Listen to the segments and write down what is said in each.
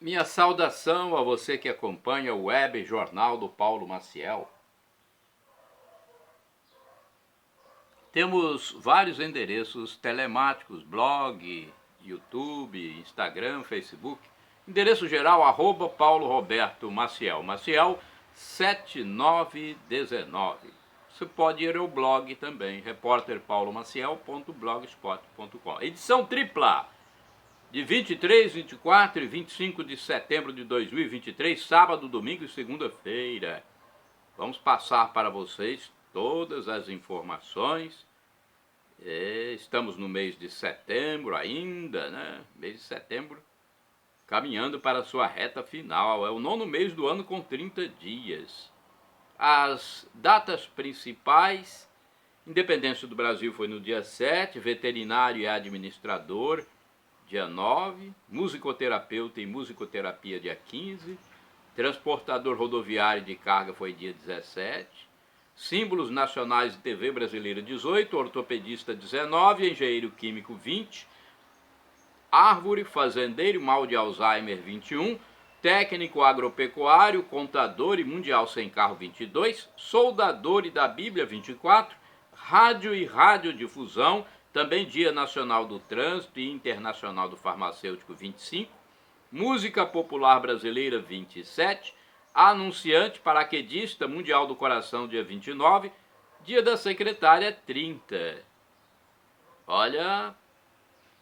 Minha saudação a você que acompanha o Web Jornal do Paulo Maciel. Temos vários endereços telemáticos, blog, YouTube, Instagram, Facebook. Endereço geral, @Paulo Roberto Maciel, Maciel 7919. Você pode ir ao blog também, repórterpaulomaciel.blogspot.com. Edição tripla, de 23, 24 e 25 de setembro de 2023, sábado, domingo e segunda-feira. Vamos passar para vocês todas as informações. Estamos no mês de setembro ainda, né? Mês de setembro, caminhando para a sua reta final. É o 9º mês do ano com 30 dias. As datas principais: Independência do Brasil foi no dia 7, veterinário e administrador, dia 9, musicoterapeuta e musicoterapia, dia 15, transportador rodoviário de carga foi dia 17, símbolos nacionais de TV brasileira 18, ortopedista 19, engenheiro químico 20, árvore, fazendeiro, mal de Alzheimer 21, técnico agropecuário, contador e mundial sem carro 22, soldador e da Bíblia 24, rádio e radiodifusão, também Dia Nacional do Trânsito e Internacional do Farmacêutico 25, música popular brasileira 27, anunciante, paraquedista, Mundial do Coração dia 29, Dia da Secretária 30. Olha,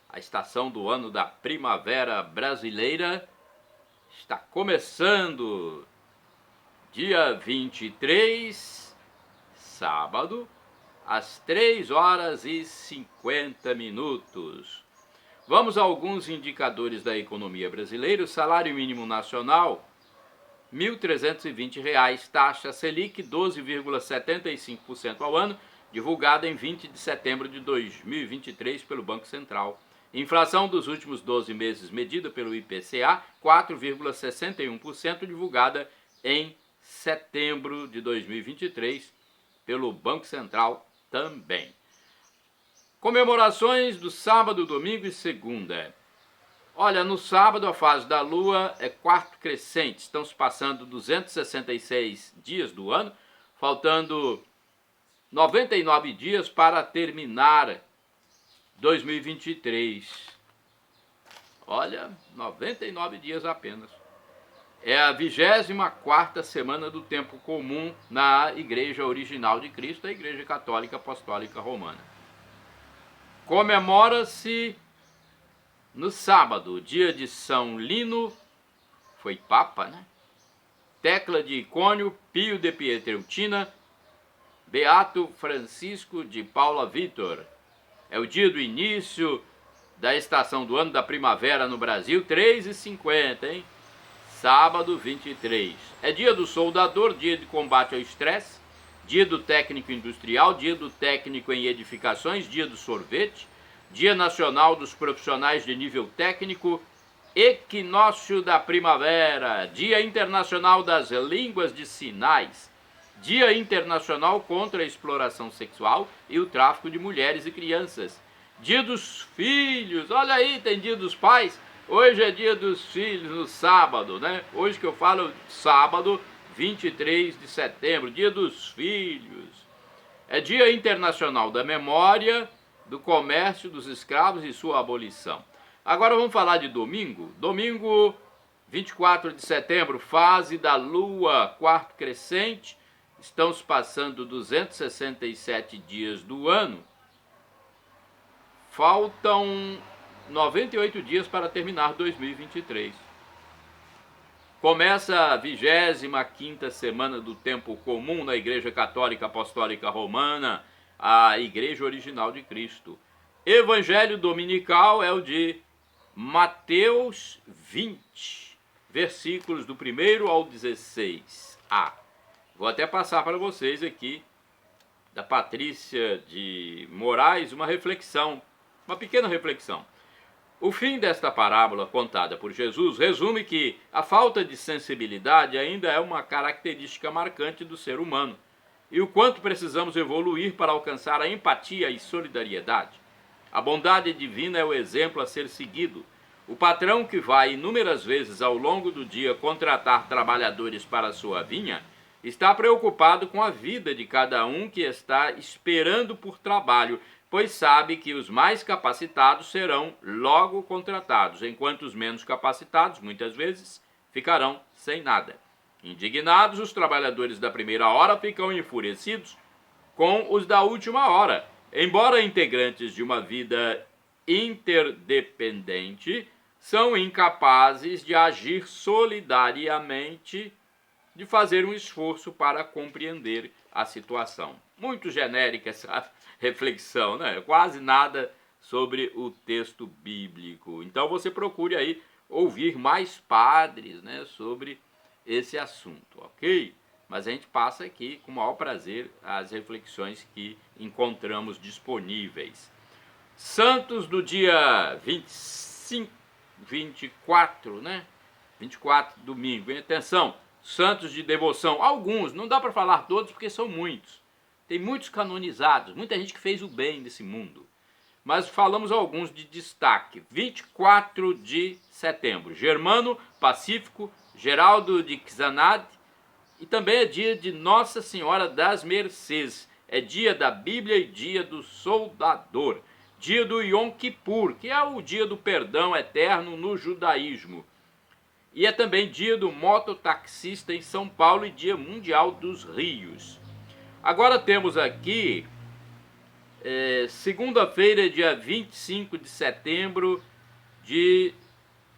a estação do ano da primavera brasileira está começando. Dia 23, sábado, às 3h50. Vamos a alguns indicadores da economia brasileira. O salário mínimo nacional, R$ 1.320, taxa Selic 12,75% ao ano, divulgada em 20 de setembro de 2023 pelo Banco Central. Inflação dos últimos 12 meses, medida pelo IPCA, 4,61%, divulgada em setembro de 2023 pelo Banco Central também. Comemorações do sábado, domingo e segunda. Olha, no sábado a fase da Lua é quarto crescente. Estão se passando 266 dias do ano, faltando 99 dias para terminar 2023. Olha, 99 dias apenas. É a 24ª semana do tempo comum na Igreja Original de Cristo, a Igreja Católica Apostólica Romana. Comemora-se no sábado, dia de São Lino, foi Papa, né? Tecla de Icônio, Pio de Pietrelcina, Beato Francisco de Paula Vitor. É o dia do início da estação do ano da primavera no Brasil, 3h50, hein? Sábado 23. É dia do soldador, dia de combate ao estresse, dia do técnico industrial, dia do técnico em edificações, dia do sorvete, dia nacional dos profissionais de nível técnico, equinócio da primavera, dia internacional das línguas de sinais, dia internacional contra a exploração sexual e o tráfico de mulheres e crianças, dia dos filhos. Olha aí, tem dia dos pais. Hoje é dia dos filhos, no sábado, né? Hoje que eu falo, sábado, 23 de setembro, dia dos filhos. É dia internacional da memória, do comércio dos escravos e sua abolição. Agora vamos falar de domingo. Domingo, 24 de setembro, fase da Lua, quarto crescente. Estão se passando 267 dias do ano. Faltam 98 dias para terminar 2023. Começa a 25ª semana do tempo comum na Igreja Católica Apostólica Romana, a Igreja Original de Cristo. Evangelho dominical é o de Mateus 20, versículos do 1º ao 16a. Vou até passar para vocês aqui, da Patrícia de Moraes, uma reflexão, uma pequena reflexão. O fim desta parábola contada por Jesus resume que a falta de sensibilidade ainda é uma característica marcante do ser humano e o quanto precisamos evoluir para alcançar a empatia e solidariedade. A bondade divina é o exemplo a ser seguido. O patrão que vai inúmeras vezes ao longo do dia contratar trabalhadores para a sua vinha está preocupado com a vida de cada um que está esperando por trabalho, pois sabe que os mais capacitados serão logo contratados, enquanto os menos capacitados, muitas vezes, ficarão sem nada. Indignados, os trabalhadores da primeira hora ficam enfurecidos com os da última hora. Embora integrantes de uma vida interdependente, são incapazes de agir solidariamente, de fazer um esforço para compreender a situação. Muito genérica essa reflexão, né? Quase nada sobre o texto bíblico. Então você procure aí ouvir mais padres, né, sobre esse assunto, ok? Mas a gente passa aqui com o maior prazer as reflexões que encontramos disponíveis. Santos do dia 24, né? 24, domingo. E atenção, santos de devoção. Alguns, não dá para falar todos porque são muitos. Tem muitos canonizados, muita gente que fez o bem nesse mundo. Mas falamos alguns de destaque. 24 de setembro, Germano Pacífico, Geraldo de Xanad, e também é dia de Nossa Senhora das Mercês. É dia da Bíblia e dia do soldador. Dia do Yom Kippur, que é o dia do perdão eterno no judaísmo. E é também dia do mototaxista em São Paulo e dia mundial dos rios. Agora temos aqui segunda-feira, dia 25 de setembro de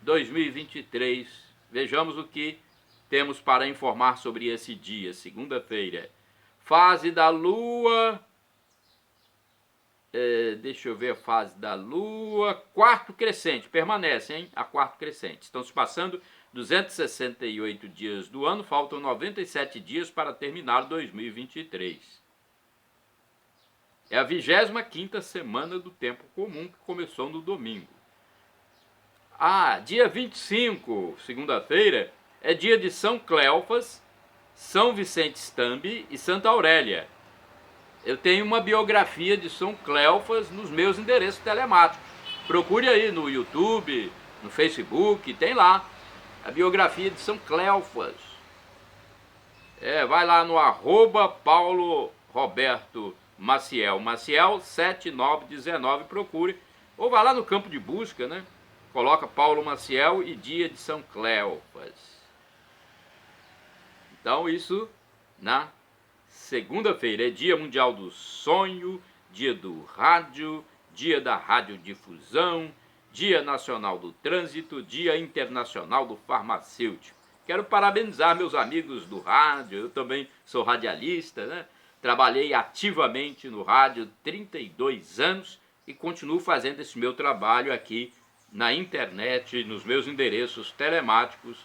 2023. Vejamos o que temos para informar sobre esse dia, segunda-feira. Fase da Lua, deixa eu ver a fase da Lua, quarto crescente, permanece, hein? A quarto crescente. Estão se passando 268 dias do ano, faltam 97 dias para terminar 2023. É a 25ª semana do tempo comum, que começou no domingo. Dia 25, segunda-feira, é dia de São Cleofas, São Vicente Stambi e Santa Aurélia. Eu tenho uma biografia de São Cleofas nos meus endereços telemáticos. Procure aí no YouTube, no Facebook, tem lá a biografia de São Cleofas. Vai lá no @Paulo Roberto Maciel, Maciel 7919, procure. Ou vai lá no campo de busca, né? Coloca Paulo Maciel e dia de São Cleofas. Então isso na segunda-feira. É dia mundial do sonho, dia do rádio, dia da radiodifusão, dia nacional do trânsito, dia internacional do farmacêutico. Quero parabenizar meus amigos do rádio, eu também sou radialista, né? Trabalhei ativamente no rádio 32 anos e continuo fazendo esse meu trabalho aqui na internet, nos meus endereços telemáticos,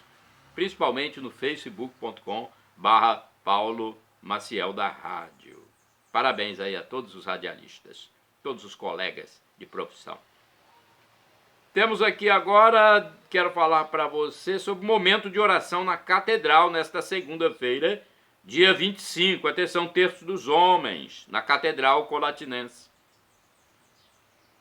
principalmente no facebook.com/Paulo Maciel da Rádio. Parabéns aí a todos os radialistas, todos os colegas de profissão. Temos aqui agora, quero falar para você sobre o momento de oração na catedral nesta segunda-feira, dia 25, atenção, terço dos homens, na Catedral Colatinense.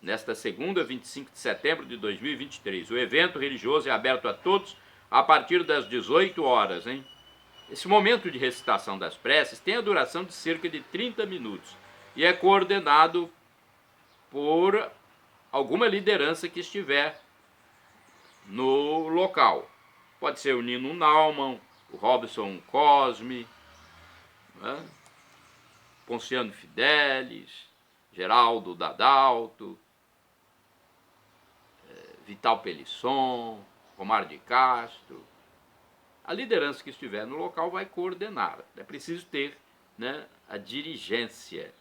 Nesta segunda, 25 de setembro de 2023. O evento religioso é aberto a todos a partir das 18 horas, hein? Esse momento de recitação das preces tem a duração de cerca de 30 minutos e é coordenado por alguma liderança que estiver no local. Pode ser o Nino Naumann, o Robson Cosme, né? Ponciano Fidelis, Geraldo Dadalto, Vital Pelisson, Romar de Castro. A liderança que estiver no local vai coordenar. É preciso ter, né, a dirigência.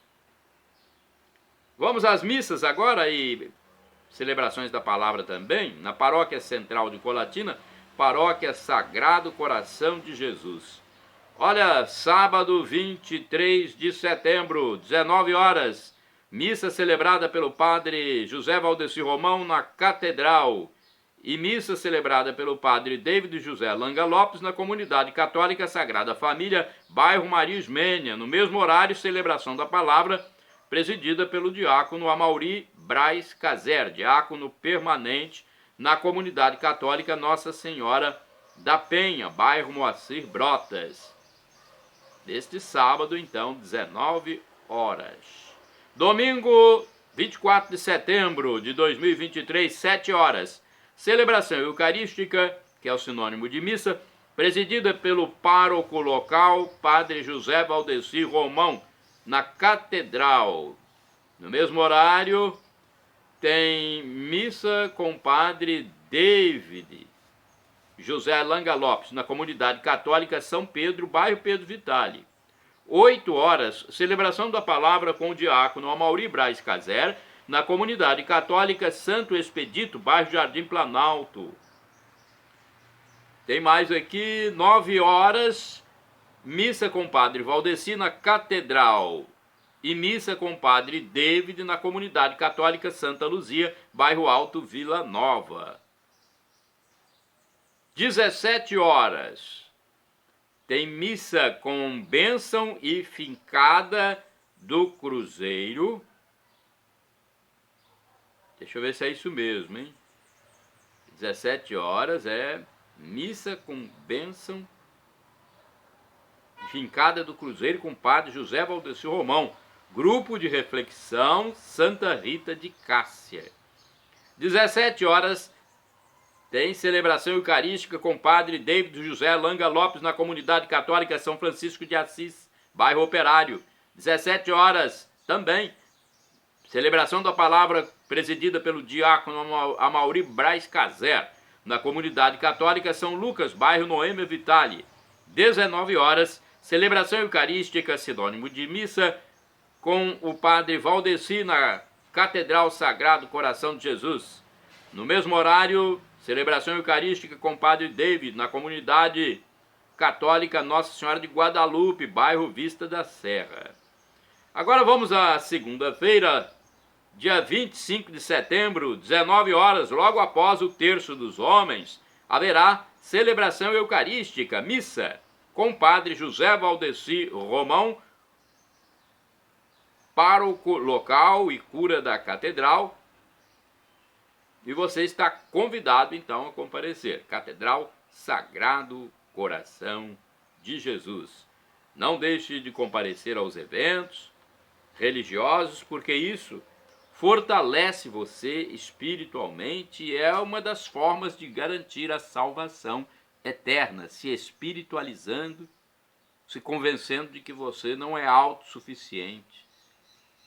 Vamos às missas agora e celebrações da palavra também. Na Paróquia Central de Colatina, Paróquia Sagrado Coração de Jesus. Olha, sábado 23 de setembro, 19 horas, missa celebrada pelo padre José Valdeci Romão na Catedral e missa celebrada pelo padre David José Langa Lopes na Comunidade Católica Sagrada Família, bairro Maria Ismênia. No mesmo horário, celebração da palavra, presidida pelo diácono Amauri Braz Caser, diácono permanente na comunidade católica Nossa Senhora da Penha, bairro Moacir Brotas. Neste sábado, então, 19 horas. Domingo, 24 de setembro de 2023, 7 horas. Celebração eucarística, que é o sinônimo de missa, presidida pelo pároco local, Padre José Valdeci Romão, na Catedral. No mesmo horário, tem missa com o Padre David José Langa Lopes, na comunidade católica São Pedro, bairro Pedro Vitale. 8 horas, celebração da palavra com o diácono Amaury Braz Caser, na comunidade católica Santo Expedito, bairro Jardim Planalto. Tem mais aqui, 9 horas, missa com o Padre Valdeci na Catedral. E missa com o Padre David na comunidade católica Santa Luzia, bairro Alto Vila Nova. 17 horas, tem missa com bênção e fincada do Cruzeiro. Deixa eu ver se é isso mesmo, hein? 17 horas é missa com bênção e fincada do Cruzeiro com o Padre José Valdeci Romão. Grupo de reflexão Santa Rita de Cássia. 17 horas, tem celebração eucarística com o Padre David José Langa Lopes na comunidade católica São Francisco de Assis, bairro Operário. 17 horas também, celebração da palavra presidida pelo diácono Amaury Braz Caser, na comunidade católica São Lucas, bairro Noêmia Vitale. 19 horas, celebração eucarística, sinônimo de missa, com o Padre Valdeci na Catedral Sagrado Coração de Jesus. No mesmo horário, celebração eucarística com o Padre David na comunidade católica Nossa Senhora de Guadalupe, bairro Vista da Serra. Agora vamos à segunda-feira, dia 25 de setembro, 19 horas, logo após o Terço dos Homens, haverá celebração eucarística, missa, com o Padre José Valdeci Romão, pároco local e cura da Catedral. E você está convidado, então, a comparecer. Catedral Sagrado Coração de Jesus. Não deixe de comparecer aos eventos religiosos, porque isso fortalece você espiritualmente e é uma das formas de garantir a salvação eterna, se espiritualizando, se convencendo de que você não é autossuficiente.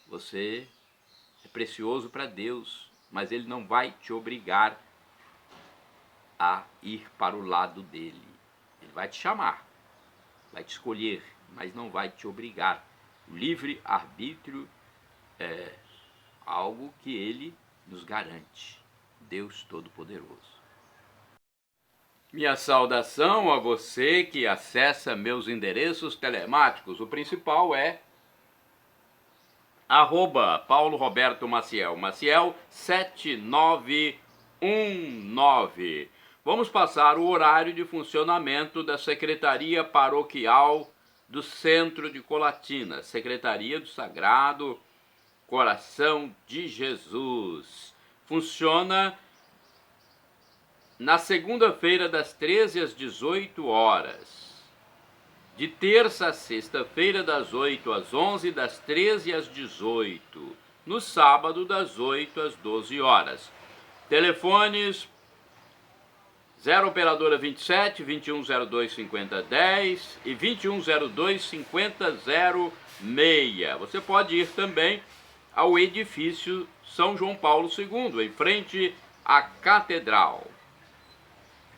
Você é precioso para Deus, mas Ele não vai te obrigar a ir para o lado dele. Ele vai te chamar, vai te escolher, mas não vai te obrigar. O livre-arbítrio é algo que Ele nos garante. Deus Todo-Poderoso. Minha saudação a você que acessa meus endereços telemáticos. O principal é @Paulo Roberto Maciel, Maciel 7919. Vamos passar o horário de funcionamento da Secretaria Paroquial do Centro de Colatina, Secretaria do Sagrado Coração de Jesus. Funciona na segunda-feira das 13 às 18 horas. De terça a sexta-feira, das 8 às 11, das 13 às 18. No sábado, das 8 às 12 horas. Telefones 0 operadora 27 2102 5010 e 2102 5006. Você pode ir também ao edifício São João Paulo II, em frente à Catedral.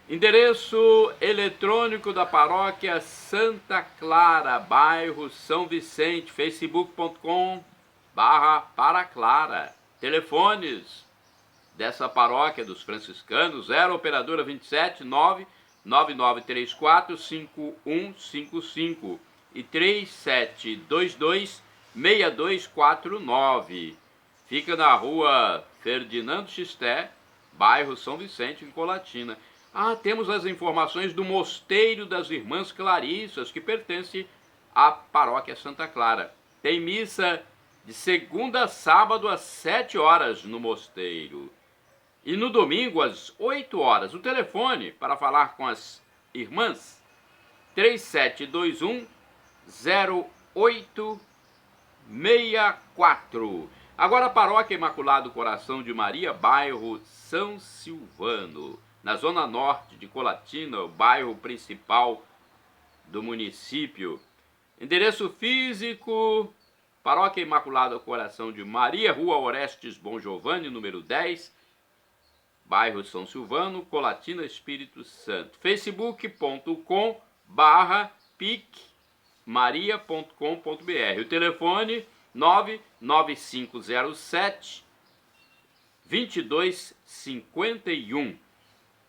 Endereço eletrônico da paróquia Santa Clara, bairro São Vicente, facebook.com/paraclara. Telefones dessa paróquia dos franciscanos, 0 operadora 27 99934 5155 e 3722 6249. Fica na rua Ferdinando Xisté, bairro São Vicente, em Colatina. Temos as informações do Mosteiro das Irmãs Clarissas, que pertence à paróquia Santa Clara. Tem missa de segunda a sábado às 7 horas no mosteiro. E no domingo, às 8 horas, o telefone para falar com as irmãs, 3721-0864. Agora a Paróquia Imaculado Coração de Maria, bairro São Silvano, na zona norte de Colatina, o bairro principal do município. Endereço físico: Paróquia Imaculado Coração de Maria, Rua Orestes Bom Giovanni, número 10, bairro São Silvano, Colatina, Espírito Santo. facebook.com/picmaria.com.br. O telefone 99507 2251.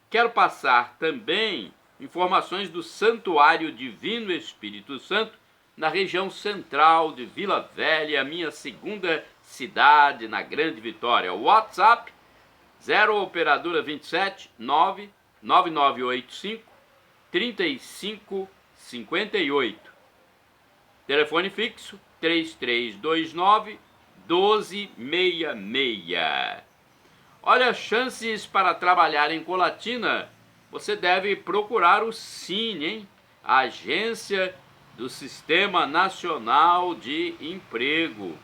Quero passar também informações do Santuário Divino Espírito Santo, na região central de Vila Velha, minha segunda cidade na Grande Vitória. O WhatsApp 0 operadora 27 99985 3558. Telefone fixo 3329 1266. Olha, chances para trabalhar em Colatina, você deve procurar o Cine, hein? A Agência do Sistema Nacional de Emprego,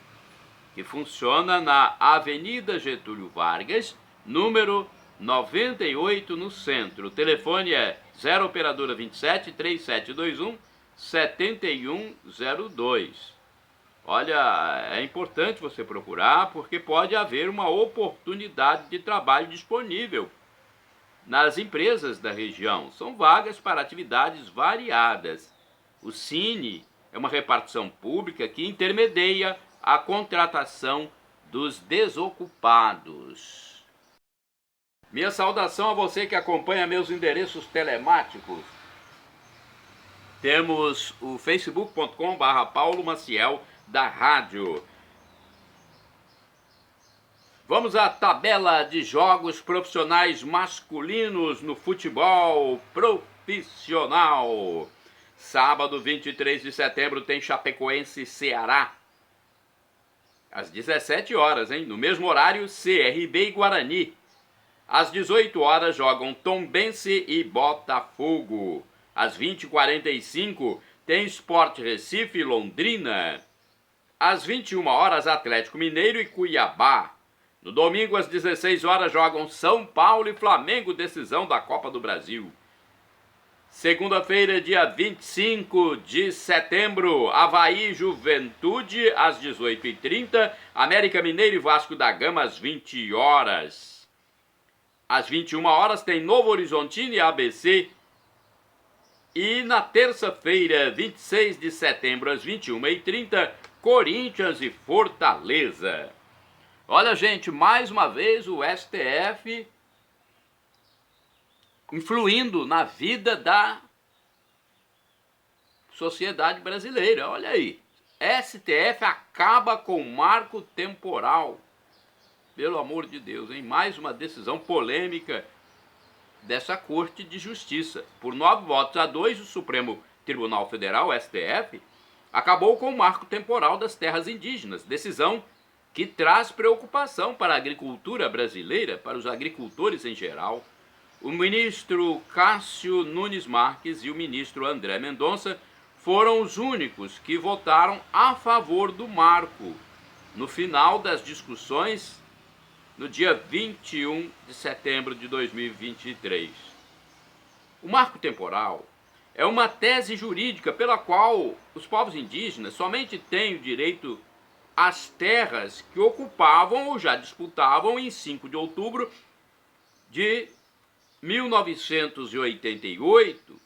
que funciona na Avenida Getúlio Vargas, número 98, no centro. O telefone é 0 operadora 27 3721 7102. Olha, é importante você procurar, porque pode haver uma oportunidade de trabalho disponível nas empresas da região. São vagas para atividades variadas. O Cine é uma repartição pública que intermedia a contratação dos desocupados. Minha saudação a você que acompanha meus endereços telemáticos. Temos o facebook.com/Paulo Maciel da rádio. Vamos à tabela de jogos profissionais masculinos no futebol profissional. Sábado, 23 de setembro, tem Chapecoense e Ceará. Às 17 horas, hein? No mesmo horário, CRB e Guarani. Às 18 horas, jogam Tombense e Botafogo. Às 20h45, tem Sport Recife e Londrina. Às 21 horas, Atlético Mineiro e Cuiabá. No domingo, às 16 horas, jogam São Paulo e Flamengo, decisão da Copa do Brasil. Segunda-feira, dia 25 de setembro, Avaí e Juventude, às 18h30, América Mineiro e Vasco da Gama, às 20 horas. Às 21 horas, tem Novo Horizontino e ABC. E na terça-feira, 26 de setembro, às 21h30, Corinthians e Fortaleza. Olha, gente, mais uma vez o STF influindo na vida da sociedade brasileira. Olha aí, STF acaba com o marco temporal. Pelo amor de Deus, hein? Mais uma decisão polêmica dessa Corte de Justiça. Por 9 votos a 2, o Supremo Tribunal Federal, STF, acabou com o marco temporal das terras indígenas. Decisão que traz preocupação para a agricultura brasileira, para os agricultores em geral. O ministro Cássio Nunes Marques e o ministro André Mendonça foram os únicos que votaram a favor do marco no final das discussões no dia 21 de setembro de 2023. O marco temporal é uma tese jurídica pela qual os povos indígenas somente têm o direito às terras que ocupavam ou já disputavam em 5 de outubro de 1988,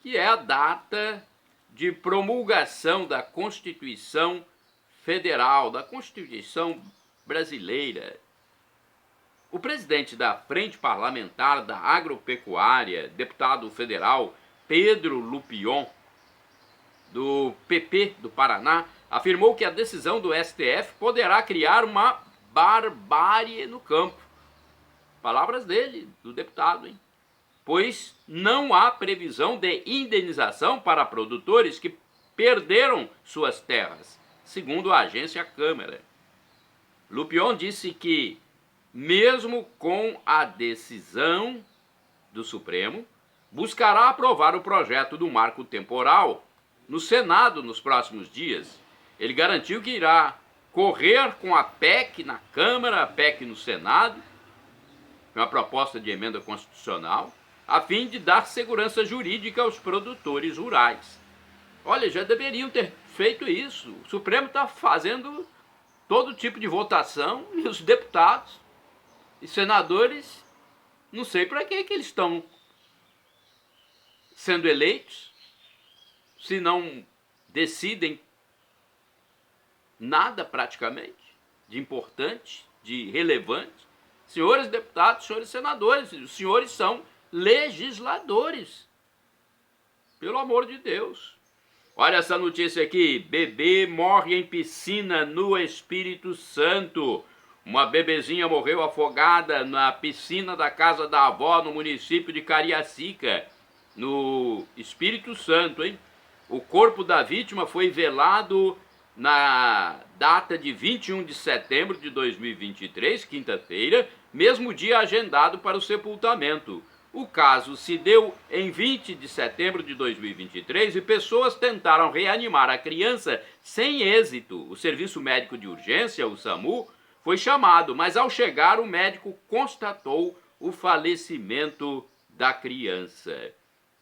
que é a data de promulgação da Constituição Federal, da Constituição Brasileira. O presidente da Frente Parlamentar da Agropecuária, deputado federal Pedro Lupion, do PP do Paraná, afirmou que a decisão do STF poderá criar uma barbárie no campo. Palavras dele, do deputado, hein? Pois não há previsão de indenização para produtores que perderam suas terras, segundo a agência Câmara. Lupion disse que mesmo com a decisão do Supremo, buscará aprovar o projeto do marco temporal no Senado nos próximos dias. Ele garantiu que irá correr com a PEC na Câmara, a PEC no Senado, uma proposta de emenda constitucional, a fim de dar segurança jurídica aos produtores rurais. Olha, já deveriam ter feito isso. O Supremo está fazendo todo tipo de votação e os deputados e senadores, não sei para que eles estão sendo eleitos, se não decidem nada praticamente de importante, de relevante. Senhores deputados, senhores senadores, os senhores são legisladores. Pelo amor de Deus. Olha essa notícia aqui. Bebê morre em piscina no Espírito Santo. Uma bebezinha morreu afogada na piscina da casa da avó no município de Cariacica, no Espírito Santo, hein? O corpo da vítima foi velado na data de 21 de setembro de 2023, quinta-feira, mesmo dia agendado para o sepultamento. O caso se deu em 20 de setembro de 2023 e pessoas tentaram reanimar a criança sem êxito. O Serviço Médico de Urgência, o SAMU, foi chamado, mas ao chegar o médico constatou o falecimento da criança.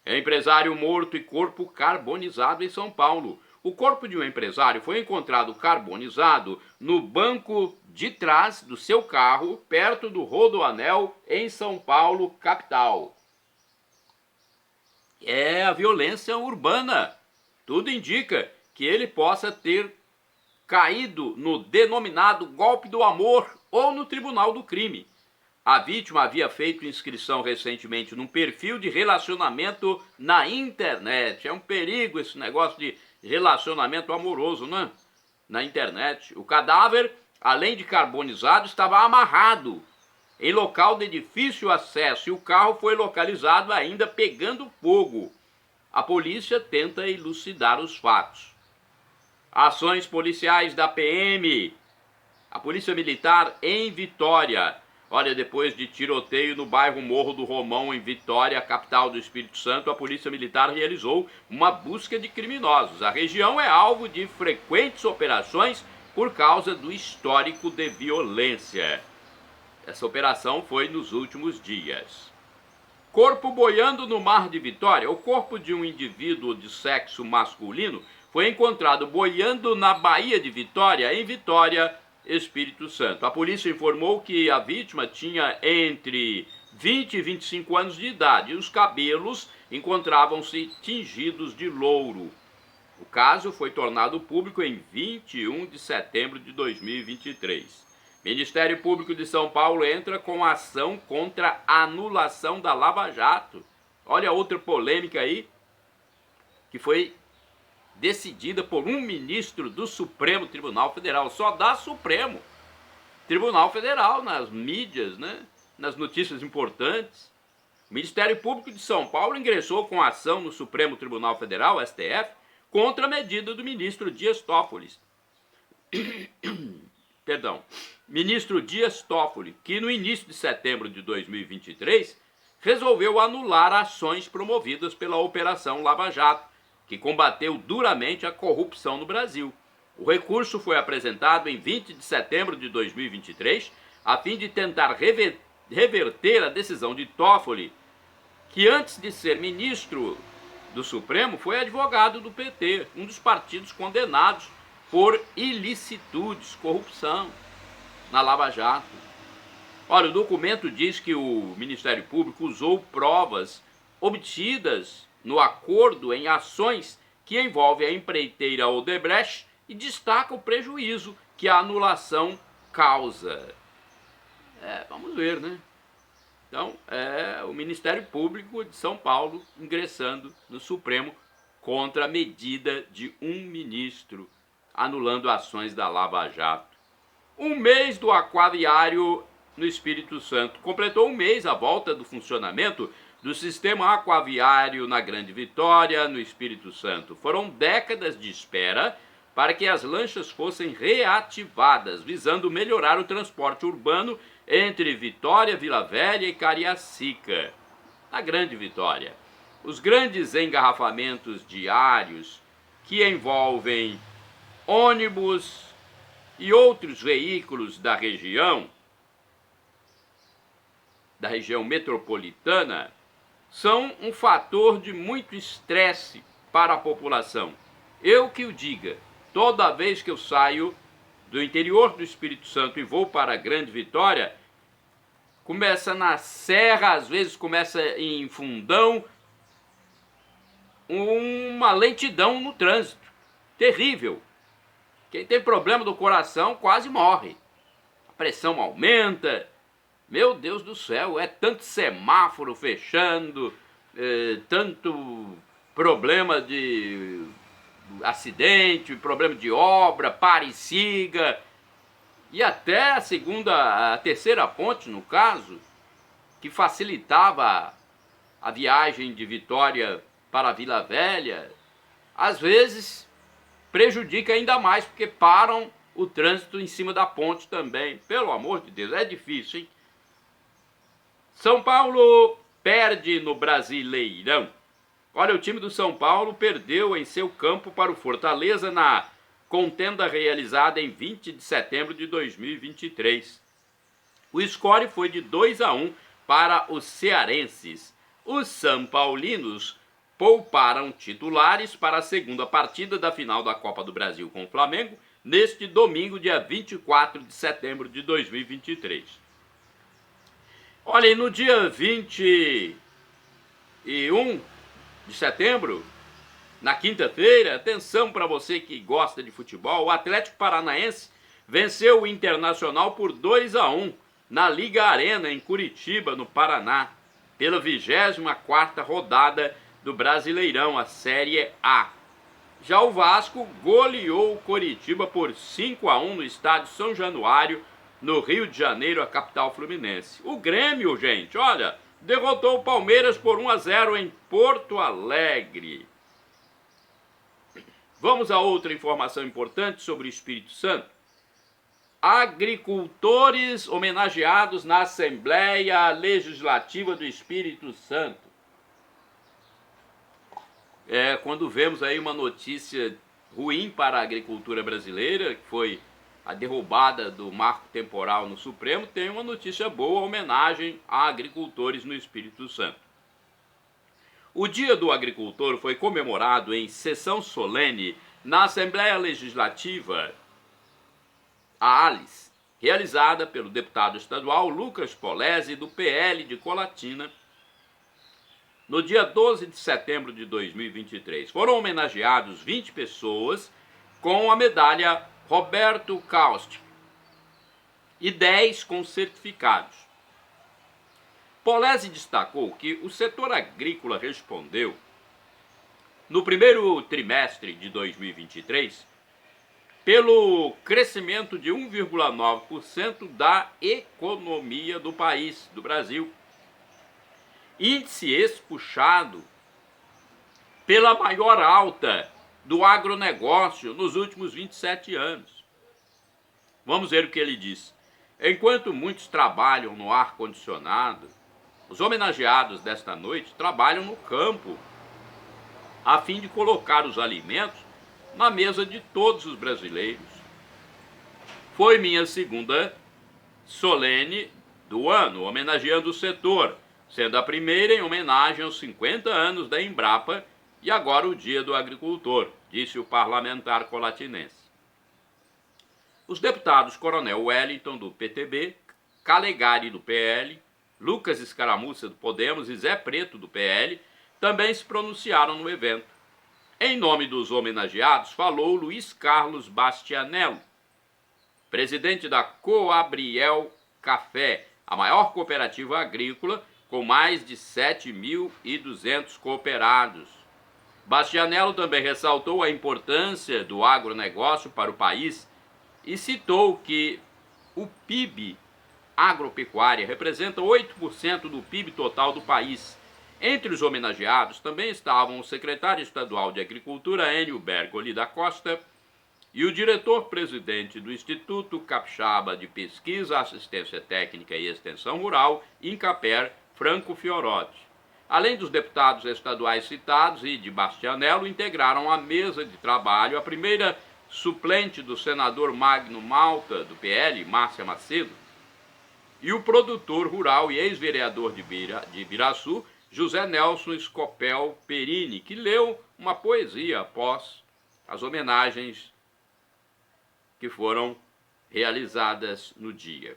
Empresário morto e corpo carbonizado em São Paulo. O corpo de um empresário foi encontrado carbonizado no banco de trás do seu carro, perto do Rodoanel, em São Paulo, capital. É a violência urbana. Tudo indica que ele possa ter caído no denominado golpe do amor ou no tribunal do crime. A vítima havia feito inscrição recentemente num perfil de relacionamento na internet. É um perigo esse negócio de relacionamento amoroso, né? Na internet. O cadáver, além de carbonizado, estava amarrado em local de difícil acesso e o carro foi localizado ainda pegando fogo. A polícia tenta elucidar os fatos. Ações policiais da PM, a Polícia Militar em Vitória. Olha, depois de tiroteio no bairro Morro do Romão, em Vitória, capital do Espírito Santo, a Polícia Militar realizou uma busca de criminosos. A região é alvo de frequentes operações por causa do histórico de violência. Essa operação foi nos últimos dias. Corpo boiando no Mar de Vitória. O corpo de um indivíduo de sexo masculino foi encontrado boiando na Baía de Vitória, em Vitória, Espírito Santo. A polícia informou que a vítima tinha entre 20 e 25 anos de idade e os cabelos encontravam-se tingidos de louro. O caso foi tornado público em 21 de setembro de 2023. Ministério Público de São Paulo entra com ação contra a anulação da Lava Jato. Olha outra polêmica aí, que foi decidida por um ministro do Supremo Tribunal Federal, só dá Supremo Tribunal Federal nas mídias, né? Nas notícias importantes. O Ministério Público de São Paulo ingressou com ação no Supremo Tribunal Federal, STF, contra a medida do ministro Dias Toffoli. Ministro Dias Toffoli, que no início de setembro de 2023 resolveu anular ações promovidas pela Operação Lava Jato, que combateu duramente a corrupção no Brasil. O recurso foi apresentado em 20 de setembro de 2023, a fim de tentar reverter a decisão de Toffoli, que antes de ser ministro do Supremo foi advogado do PT, um dos partidos condenados por ilicitudes, corrupção na Lava Jato. Olha, o documento diz que o Ministério Público usou provas obtidas no acordo em ações que envolvem a empreiteira Odebrecht e destaca o prejuízo que a anulação causa. Vamos ver, né? Então, o Ministério Público de São Paulo ingressando no Supremo contra a medida de um ministro, anulando ações da Lava Jato. Um mês do aquaviário no Espírito Santo. Completou um mês a volta do funcionamento do sistema aquaviário na Grande Vitória, no Espírito Santo. Foram décadas de espera para que as lanchas fossem reativadas, visando melhorar o transporte urbano entre Vitória, Vila Velha e Cariacica. Na Grande Vitória, os grandes engarrafamentos diários que envolvem ônibus e outros veículos da região metropolitana, são um fator de muito estresse para a população. Eu que o diga, toda vez que eu saio do interior do Espírito Santo e vou para a Grande Vitória, começa na Serra, às vezes começa em Fundão, uma lentidão no trânsito terrível. Quem tem problema do coração quase morre. A pressão aumenta. Meu Deus do céu, é tanto semáforo fechando, tanto problema de acidente, problema de obra, pare e siga. E até a terceira ponte, no caso, que facilitava a viagem de Vitória para Vila Velha, às vezes prejudica ainda mais, porque param o trânsito em cima da ponte também. Pelo amor de Deus, é difícil, hein? São Paulo perde no Brasileirão. Olha, o time do São Paulo perdeu em seu campo para o Fortaleza na contenda realizada em 20 de setembro de 2023. O score foi de 2-1 para os cearenses. Os São Paulinos pouparam titulares para a segunda partida da final da Copa do Brasil com o Flamengo, neste domingo, dia 24 de setembro de 2023. Olha, e no dia 21 de setembro, na quinta-feira, atenção para você que gosta de futebol, o Atlético Paranaense venceu o Internacional por 2-1 na Liga Arena, em Curitiba, no Paraná, pela 24ª rodada do Brasileirão, a Série A. Já o Vasco goleou o Coritiba por 5-1 no estádio São Januário, no Rio de Janeiro, a capital fluminense. O Grêmio, gente, olha, derrotou o Palmeiras por 1-0 em Porto Alegre. Vamos a outra informação importante sobre o Espírito Santo. Agricultores homenageados na Assembleia Legislativa do Espírito Santo. Quando vemos aí uma notícia ruim para a agricultura brasileira, que foi a derrubada do marco temporal no Supremo, tem uma notícia boa, homenagem a agricultores no Espírito Santo. O Dia do Agricultor foi comemorado em sessão solene na Assembleia Legislativa, a ALES, realizada pelo deputado estadual Lucas Polese, do PL de Colatina, no dia 12 de setembro de 2023. Foram homenageados 20 pessoas com a medalha Roberto Caustic e 10 com certificados. Polese destacou que o setor agrícola respondeu, no primeiro trimestre de 2023, pelo crescimento de 1,9% da economia do país, do Brasil. Índice esse puxado pela maior alta do agronegócio nos últimos 27 anos. Vamos ver o que ele diz. Enquanto muitos trabalham no ar-condicionado, os homenageados desta noite trabalham no campo, a fim de colocar os alimentos na mesa de todos os brasileiros. Foi minha segunda solene do ano, homenageando o setor, sendo a primeira em homenagem aos 50 anos da Embrapa e agora o Dia do Agricultor, disse o parlamentar colatinense. Os deputados Coronel Wellington, do PTB, Calegari, do PL, Lucas Escaramuça, do Podemos e Zé Preto, do PL, também se pronunciaram no evento. Em nome dos homenageados, falou Luiz Carlos Bastianello, presidente da Coabriel Café, a maior cooperativa agrícola com mais de 7.200 cooperados. Bastianello também ressaltou a importância do agronegócio para o país e citou que o PIB agropecuária representa 8% do PIB total do país. Entre os homenageados também estavam o secretário estadual de Agricultura, Enio Bergoli da Costa, e o diretor-presidente do Instituto Capixaba de Pesquisa, Assistência Técnica e Extensão Rural, INCAPER, Franco Fiorotti. Além dos deputados estaduais citados e de Bastianello, integraram a mesa de trabalho a primeira suplente do senador Magno Malta, do PL, Márcia Macedo, e o produtor rural e ex-vereador de Ibiraçu, José Nelson Scopel Perini, que leu uma poesia após as homenagens que foram realizadas no dia.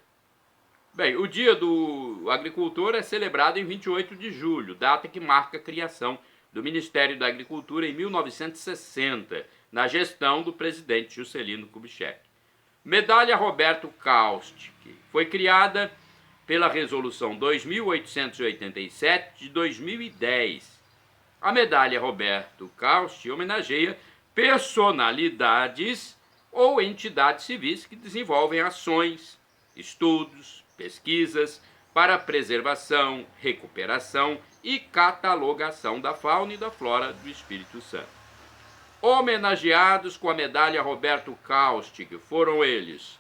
Bem, o Dia do Agricultor é celebrado em 28 de julho, data que marca a criação do Ministério da Agricultura em 1960, na gestão do presidente Juscelino Kubitschek. Medalha Roberto Caustic foi criada pela Resolução 2887 de 2010. A medalha Roberto Caustic homenageia personalidades ou entidades civis que desenvolvem ações, estudos, pesquisas para preservação, recuperação e catalogação da fauna e da flora do Espírito Santo. Homenageados com a medalha Roberto Caustic foram eles: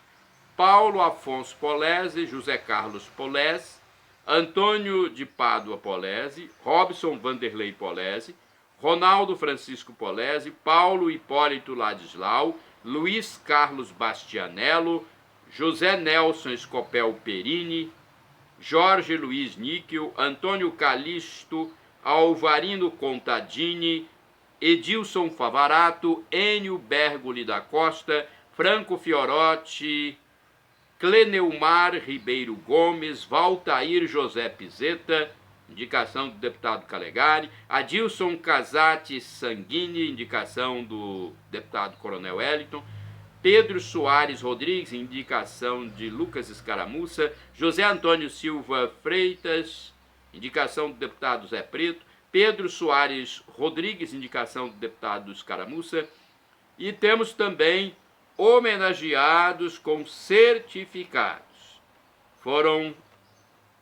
Paulo Afonso Polese, José Carlos Polese, Antônio de Pádua Polese, Robson Vanderlei Polese, Ronaldo Francisco Polese, Paulo Hipólito Ladislau, Luiz Carlos Bastianello, José Nelson Scopel Perini, Jorge Luiz Níquel, Antônio Calixto, Alvarino Contadini, Edilson Favarato, Enio Bergoli da Costa, Franco Fiorotti, Cleneumar Ribeiro Gomes, Valtair José Pizeta, indicação do deputado Calegari, Adilson Casati Sanguini, indicação do deputado Coronel Wellington, Pedro Soares Rodrigues, indicação de Lucas Escaramuça, José Antônio Silva Freitas, indicação do deputado Zé Preto, Pedro Soares Rodrigues, indicação do deputado Escaramuça, e temos também homenageados com certificados. Foram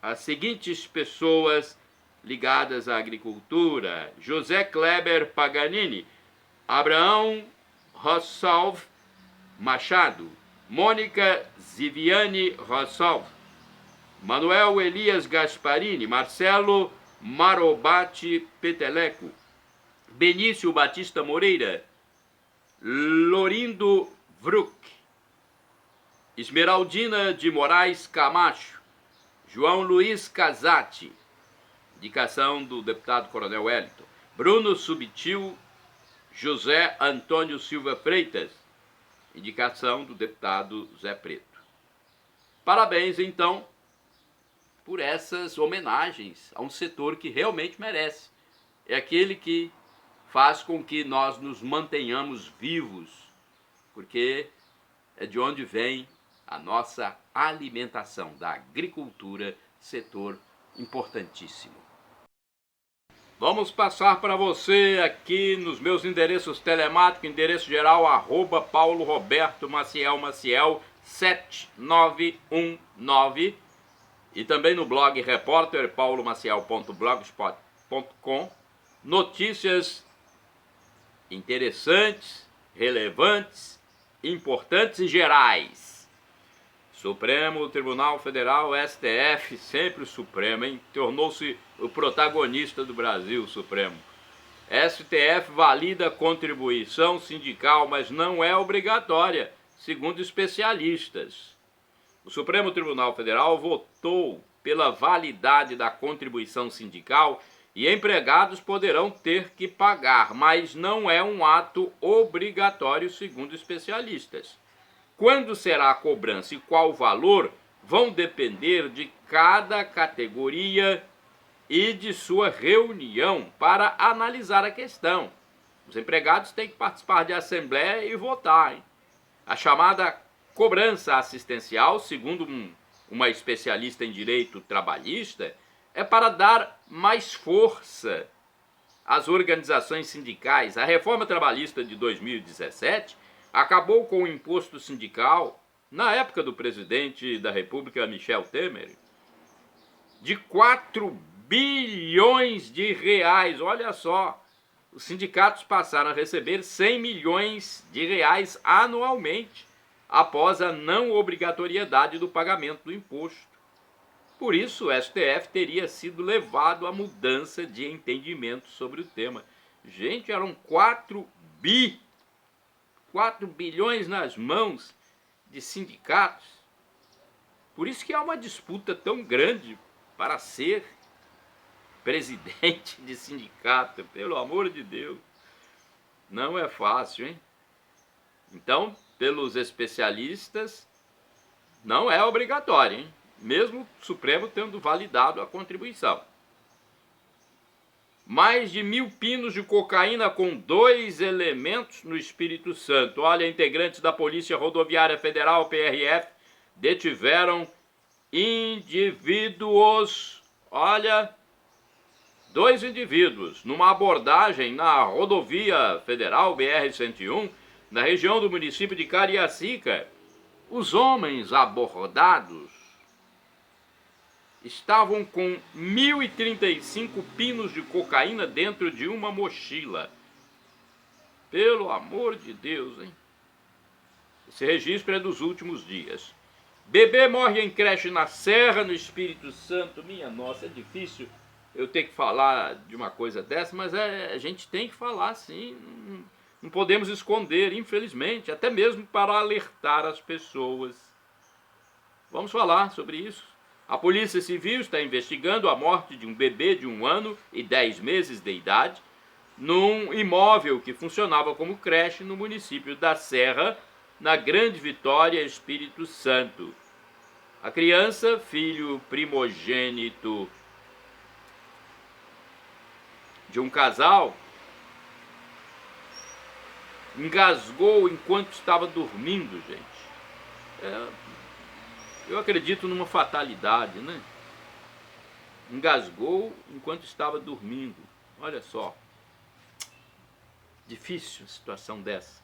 as seguintes pessoas ligadas à agricultura: José Kleber Paganini, Abraão Rossolv Machado, Mônica Ziviane Rossolv, Manuel Elias Gasparini, Marcelo Marobati Peteleco, Benício Batista Moreira, Lorindo Vruck, Esmeraldina de Moraes Camacho, João Luiz Casati, indicação do deputado Coronel Wellington, Bruno Subtil, José Antônio Silva Freitas, indicação do deputado Zé Preto. Parabéns, então, por essas homenagens a um setor que realmente merece. É aquele que faz com que nós nos mantenhamos vivos, porque é de onde vem a nossa alimentação, da agricultura, setor importantíssimo. Vamos passar para você aqui nos meus endereços telemáticos, endereço geral, @Paulo Roberto Maciel, Maciel 7919, e também no blog repórter paulomaciel.blogspot.com, notícias interessantes, relevantes, importantes e gerais. Supremo Tribunal Federal, STF, sempre o Supremo, hein? Tornou-se o protagonista do Brasil, o Supremo. STF valida a contribuição sindical, mas não é obrigatória, segundo especialistas. O Supremo Tribunal Federal votou pela validade da contribuição sindical e empregados poderão ter que pagar, mas não é um ato obrigatório, segundo especialistas. Quando será a cobrança e qual valor vão depender de cada categoria e de sua reunião para analisar a questão. Os empregados têm que participar de assembleia e votar, hein? A chamada cobrança assistencial, segundo uma especialista em direito trabalhista, é para dar mais força às organizações sindicais. A reforma trabalhista de 2017 acabou com o imposto sindical, na época do presidente da República, Michel Temer, de 4 bilhões de reais. Olha só, os sindicatos passaram a receber 100 milhões de reais anualmente, após a não obrigatoriedade do pagamento do imposto. Por isso, o STF teria sido levado à mudança de entendimento sobre o tema. Gente, eram 4 bilhões nas mãos de sindicatos. Por isso que há uma disputa tão grande para ser presidente de sindicato, pelo amor de Deus. Não é fácil, hein? Então, pelos especialistas, não é obrigatório, hein? Mesmo o Supremo tendo validado a contribuição. Mais de 1.000 pinos de cocaína com 2 elementos no Espírito Santo. Olha, integrantes da Polícia Rodoviária Federal, PRF, detiveram indivíduos, olha, 2 indivíduos, numa abordagem na rodovia federal, BR-101, na região do município de Cariacica. Os homens abordados estavam com 1.035 pinos de cocaína dentro de uma mochila. Pelo amor de Deus, hein? Esse registro é dos últimos dias. Bebê morre em creche na Serra, no Espírito Santo. Minha nossa, é difícil eu ter que falar de uma coisa dessa, mas a gente tem que falar sim. Não podemos esconder, infelizmente, até mesmo para alertar as pessoas. Vamos falar sobre isso. A Polícia Civil está investigando a morte de um bebê de 1 ano e 10 meses de idade num imóvel que funcionava como creche no município da Serra, na Grande Vitória, Espírito Santo. A criança, filho primogênito de um casal, engasgou enquanto estava dormindo, gente. Eu acredito numa fatalidade, né? Engasgou enquanto estava dormindo. Olha só. Difícil a situação dessa.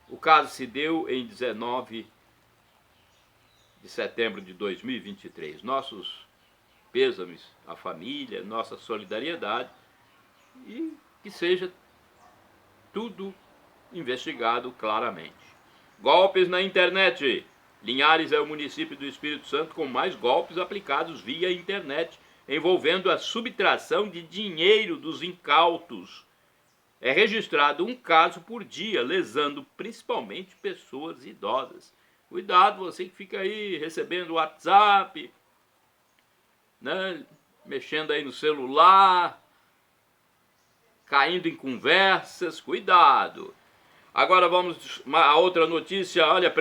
O caso se deu em 19 de setembro de 2023. Nossos pêsames à família, nossa solidariedade, e que seja tudo investigado claramente. Golpes na internet. Linhares é o município do Espírito Santo com mais golpes aplicados via internet, envolvendo a subtração de dinheiro dos incautos. É registrado um caso por dia, lesando principalmente pessoas idosas. Cuidado, você que fica aí recebendo WhatsApp, né, mexendo aí no celular, caindo em conversas, cuidado. Agora vamos a outra notícia. Olha,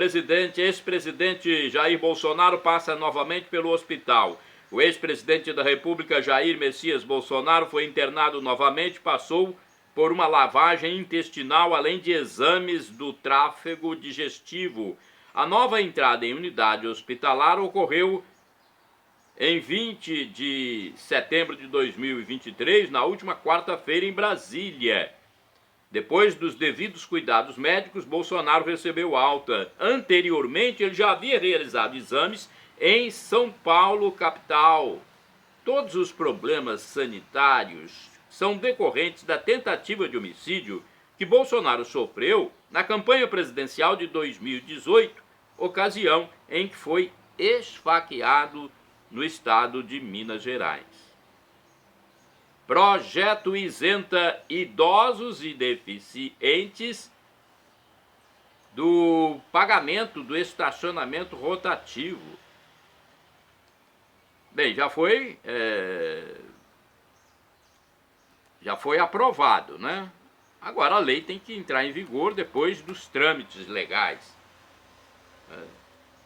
ex-presidente Jair Bolsonaro passa novamente pelo hospital. O ex-presidente da República, Jair Messias Bolsonaro, foi internado novamente, passou por uma lavagem intestinal, além de exames do tráfego digestivo. A nova entrada em unidade hospitalar ocorreu em 20 de setembro de 2023, na última quarta-feira, em Brasília. Depois dos devidos cuidados médicos, Bolsonaro recebeu alta. Anteriormente, ele já havia realizado exames em São Paulo, capital. Todos os problemas sanitários são decorrentes da tentativa de homicídio que Bolsonaro sofreu na campanha presidencial de 2018, ocasião em que foi esfaqueado no estado de Minas Gerais. Projeto isenta idosos e deficientes do pagamento do estacionamento rotativo. Bem, já foi aprovado, né? Agora a lei tem que entrar em vigor depois dos trâmites legais.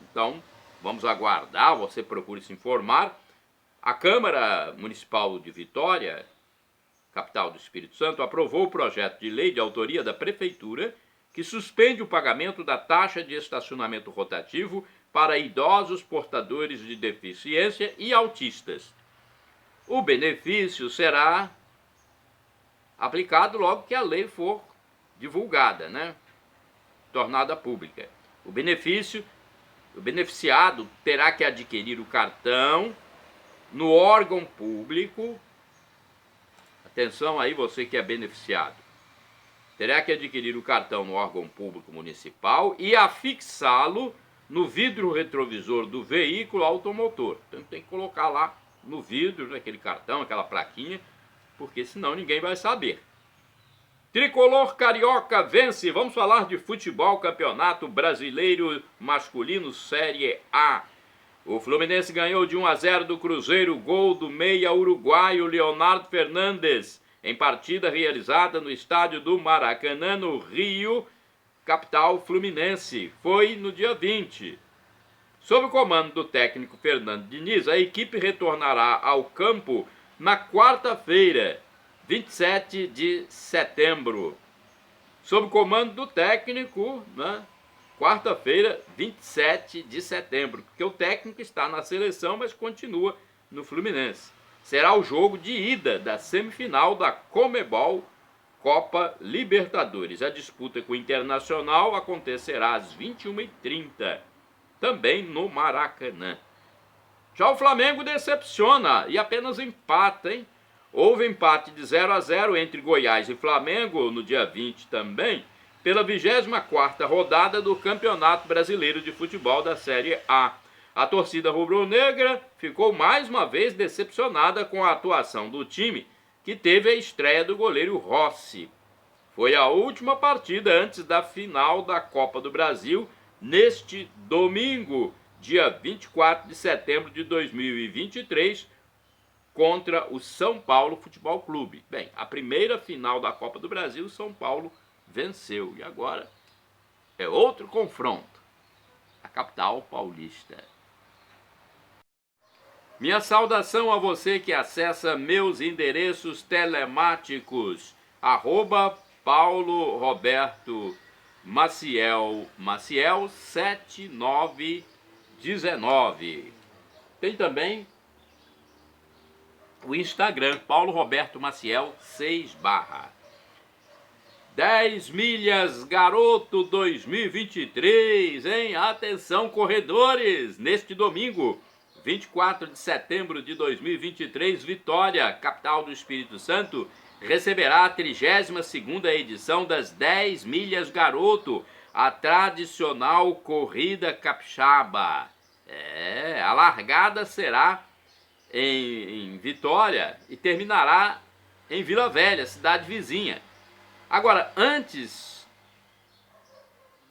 Então, vamos aguardar, você procure se informar. A Câmara Municipal de Vitória, capital do Espírito Santo, aprovou o projeto de lei de autoria da Prefeitura que suspende o pagamento da taxa de estacionamento rotativo para idosos portadores de deficiência e autistas. O benefício será aplicado logo que a lei for divulgada, né? Tornada pública. O beneficiado terá que adquirir o cartão no órgão público, Atenção aí, você que é beneficiado. Terá que adquirir o cartão no órgão público municipal e afixá-lo no vidro retrovisor do veículo automotor. Então tem que colocar lá no vidro, aquele cartão, aquela plaquinha, porque senão ninguém vai saber. Tricolor carioca vence. Vamos falar de futebol, Campeonato Brasileiro Masculino Série A. O Fluminense ganhou de 1-0 do Cruzeiro, gol do meia uruguaio Leonardo Fernandes, em partida realizada no estádio do Maracanã, no Rio, capital fluminense. Foi no dia 20. Sob o comando do técnico Fernando Diniz, a equipe retornará ao campo na quarta-feira, 27 de setembro. Sob o comando do técnico, né? Quarta-feira, 27 de setembro, porque o técnico está na seleção, mas continua no Fluminense. Será o jogo de ida da semifinal da Conmebol Copa Libertadores. A disputa com o Internacional acontecerá às 21h30, também no Maracanã. Já o Flamengo decepciona e apenas empata, hein? Houve empate de 0-0 entre Goiás e Flamengo no dia 20 também, pela 24ª rodada do Campeonato Brasileiro de Futebol da Série A. A torcida rubro-negra ficou mais uma vez decepcionada com a atuação do time, que teve a estreia do goleiro Rossi. Foi a última partida antes da final da Copa do Brasil, neste domingo, dia 24 de setembro de 2023, contra o São Paulo Futebol Clube. Bem, a primeira final da Copa do Brasil, o São Paulo venceu. E agora é outro confronto, a capital paulista. Minha saudação a você que acessa meus endereços telemáticos, @Paulo Roberto Maciel 7919. Tem também o Instagram, Paulo Roberto Maciel 6 /. 10 milhas Garoto 2023, hein? Atenção, corredores! Neste domingo, 24 de setembro de 2023, Vitória, capital do Espírito Santo, receberá a 32ª edição das 10 milhas Garoto, a tradicional corrida capixaba. A largada será em Vitória e terminará em Vila Velha, cidade vizinha. Agora, antes,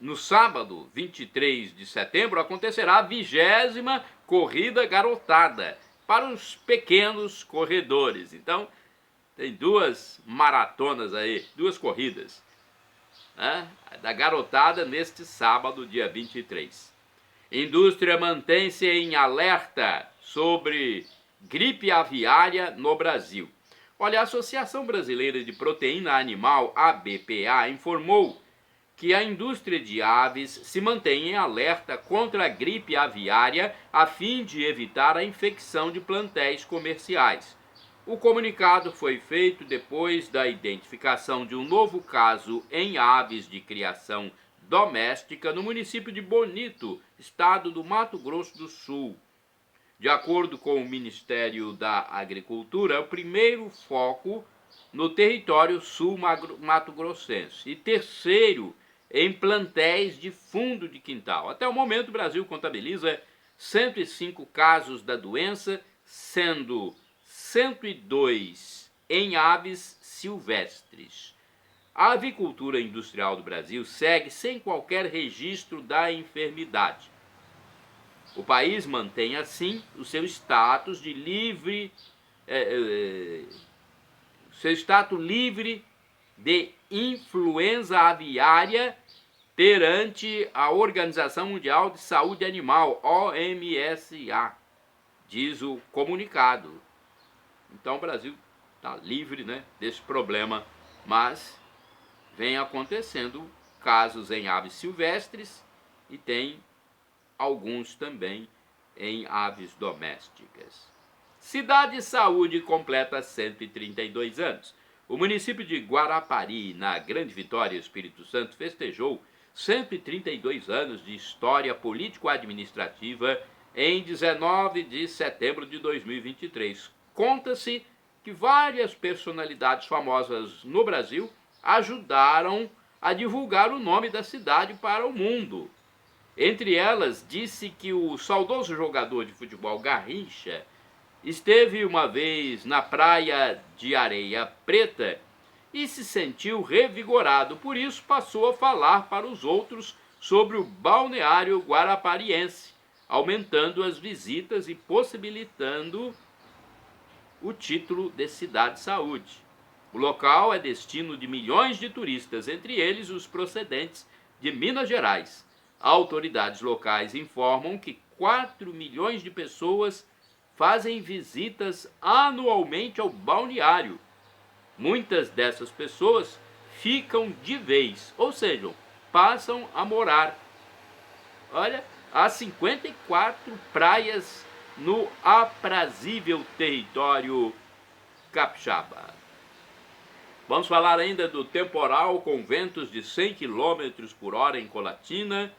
no sábado, 23 de setembro, acontecerá a 20ª Corrida Garotada para os pequenos corredores. Então, tem duas maratonas aí, duas corridas, né, da garotada neste sábado, dia 23. Indústria mantém-se em alerta sobre gripe aviária no Brasil. Olha, a Associação Brasileira de Proteína Animal, ABPA, informou que a indústria de aves se mantém em alerta contra a gripe aviária a fim de evitar a infecção de plantéis comerciais. O comunicado foi feito depois da identificação de um novo caso em aves de criação doméstica no município de Bonito, estado do Mato Grosso do Sul. De acordo com o Ministério da Agricultura, é o primeiro foco no território sul-mato-grossense e terceiro em plantéis de fundo de quintal. Até o momento, o Brasil contabiliza 105 casos da doença, sendo 102 em aves silvestres. A avicultura industrial do Brasil segue sem qualquer registro da enfermidade. O país mantém, assim, o seu status de livre, de influenza aviária perante a Organização Mundial de Saúde Animal, OMSA, diz o comunicado. Então o Brasil está livre, né, desse problema, mas vem acontecendo casos em aves silvestres e tem alguns também em aves domésticas. Cidade Saúde completa 132 anos. O município de Guarapari, na Grande Vitória, Espírito Santo, festejou 132 anos de história político-administrativa em 19 de setembro de 2023. Conta-se que várias personalidades famosas no Brasil ajudaram a divulgar o nome da cidade para o mundo. Entre elas, disse que o saudoso jogador de futebol Garrincha esteve uma vez na praia de Areia Preta e se sentiu revigorado, por isso passou a falar para os outros sobre o balneário guarapariense, aumentando as visitas e possibilitando o título de cidade-saúde. O local é destino de milhões de turistas, entre eles os procedentes de Minas Gerais. Autoridades locais informam que 4 milhões de pessoas fazem visitas anualmente ao balneário. Muitas dessas pessoas ficam de vez, ou seja, passam a morar. Olha, há 54 praias no aprazível território capixaba. Vamos falar ainda do temporal com ventos de 100 km por hora em Colatina,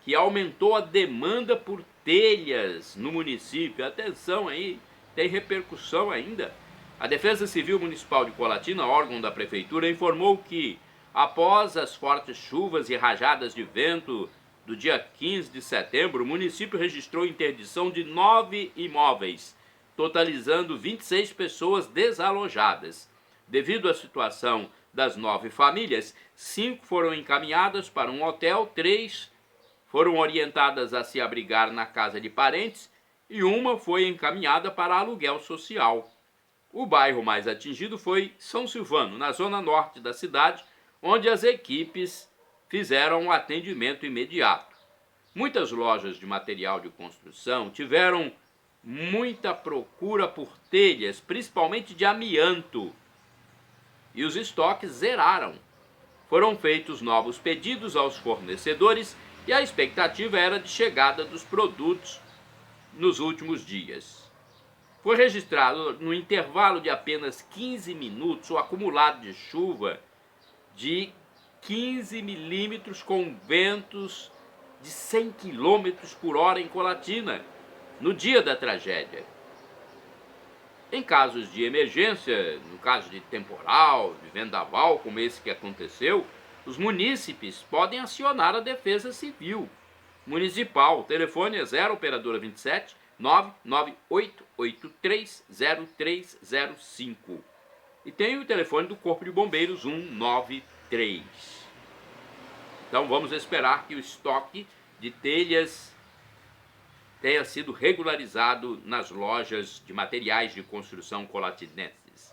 que aumentou a demanda por telhas no município. Atenção aí, tem repercussão ainda. A Defesa Civil Municipal de Colatina, órgão da Prefeitura, informou que, após as fortes chuvas e rajadas de vento do dia 15 de setembro, o município registrou interdição de 9 imóveis, totalizando 26 pessoas desalojadas. Devido à situação das 9 famílias, 5 foram encaminhadas para um hotel, 3 foram orientadas a se abrigar na casa de parentes e uma foi encaminhada para aluguel social. O bairro mais atingido foi São Silvano, na zona norte da cidade, onde as equipes fizeram um atendimento imediato. Muitas lojas de material de construção tiveram muita procura por telhas, principalmente de amianto, e os estoques zeraram. Foram feitos novos pedidos aos fornecedores e a expectativa era de chegada dos produtos nos últimos dias. Foi registrado no intervalo de apenas 15 minutos o acumulado de chuva de 15 milímetros com ventos de 100 km por hora em Colatina, no dia da tragédia. Em casos de emergência, no caso de temporal, de vendaval, como esse que aconteceu, os munícipes podem acionar a Defesa Civil Municipal. O telefone é 0 operadora 27 998830305. E tem o telefone do Corpo de Bombeiros 193. Então vamos esperar que o estoque de telhas tenha sido regularizado nas lojas de materiais de construção colatinenses.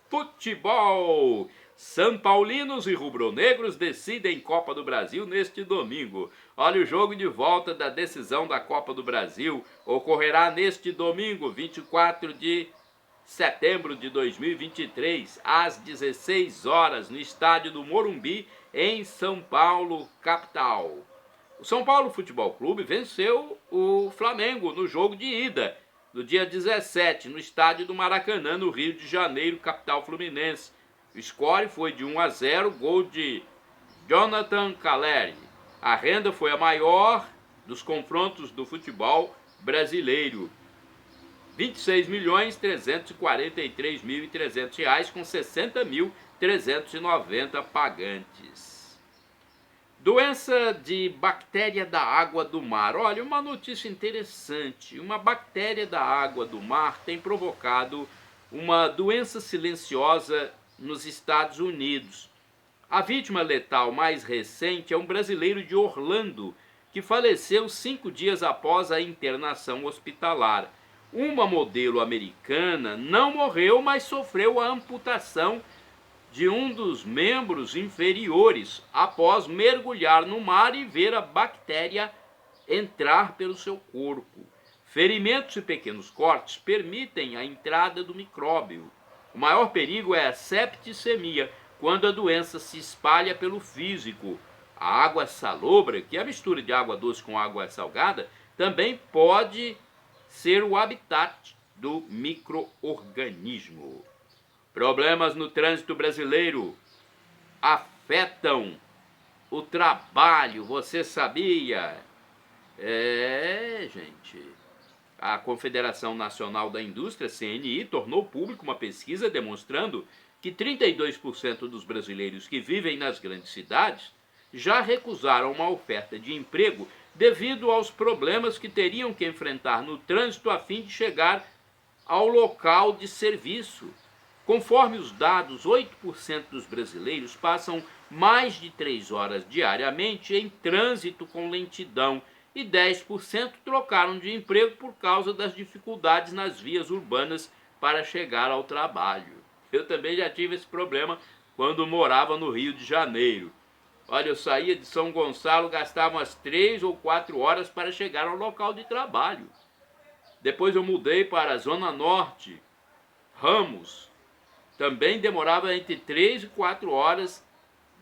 Futebol! São Paulinos e rubro-negros decidem Copa do Brasil neste domingo. Olha, o jogo de volta da decisão da Copa do Brasil ocorrerá neste domingo, 24 de setembro de 2023, às 16 horas, no estádio do Morumbi, em São Paulo, capital. O São Paulo Futebol Clube venceu o Flamengo no jogo de ida, no dia 17, no estádio do Maracanã, no Rio de Janeiro, capital fluminense. O score foi de 1-0, gol de Jonathan Caleri. A renda foi a maior dos confrontos do futebol brasileiro. R$ 26.343.300, com 60.390 pagantes. Doença de bactéria da água do mar. Olha, uma notícia interessante. Uma bactéria da água do mar tem provocado uma doença silenciosa nos Estados Unidos. A vítima letal mais recente é um brasileiro de Orlando, que faleceu 5 dias após a internação hospitalar. Uma modelo americana não morreu, mas sofreu a amputação de um dos membros inferiores após mergulhar no mar e ver a bactéria entrar pelo seu corpo. Ferimentos e pequenos cortes permitem a entrada do micróbio. O maior perigo é a septicemia, quando a doença se espalha pelo físico. A água salobra, que é a mistura de água doce com água salgada, também pode ser o habitat do micro-organismo. Problemas no trânsito brasileiro afetam o trabalho, você sabia? Gente, A Confederação Nacional da Indústria, CNI, tornou público uma pesquisa demonstrando que 32% dos brasileiros que vivem nas grandes cidades já recusaram uma oferta de emprego devido aos problemas que teriam que enfrentar no trânsito a fim de chegar ao local de serviço. Conforme os dados, 8% dos brasileiros passam mais de 3 horas diariamente em trânsito com lentidão e 10% trocaram de emprego por causa das dificuldades nas vias urbanas para chegar ao trabalho. Eu também já tive esse problema quando morava no Rio de Janeiro. Olha, eu saía de São Gonçalo, gastava umas 3 ou 4 horas para chegar ao local de trabalho. Depois eu mudei para a Zona Norte, Ramos. Também demorava entre 3 e 4 horas